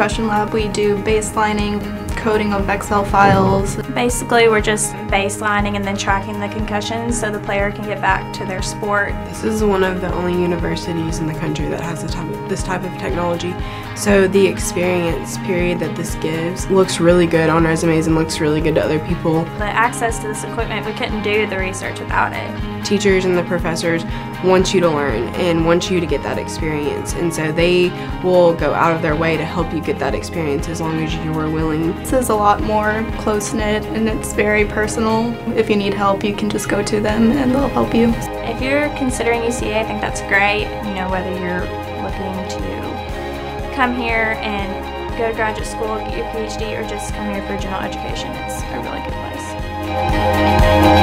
Concussion Lab, we do baselining, coding of Excel files. Basically, we're just baselining and then tracking the concussions so the player can get back to their sport. This is one of the only universities in the country that has this type of technology. So the experience period that this gives looks really good on resumes and looks really good to other people. The access to this equipment, we couldn't do the research without it. Teachers and the professors want you to learn and want you to get that experience, and so they will go out of their way to help you get that experience as long as you are willing. This is a lot more close-knit and it's very personal. If you need help, you can just go to them and they'll help you. If you're considering UCA, I think that's great. You know, whether you're looking to come here and go to graduate school, get your PhD, or just come here for general education, it's a really good place.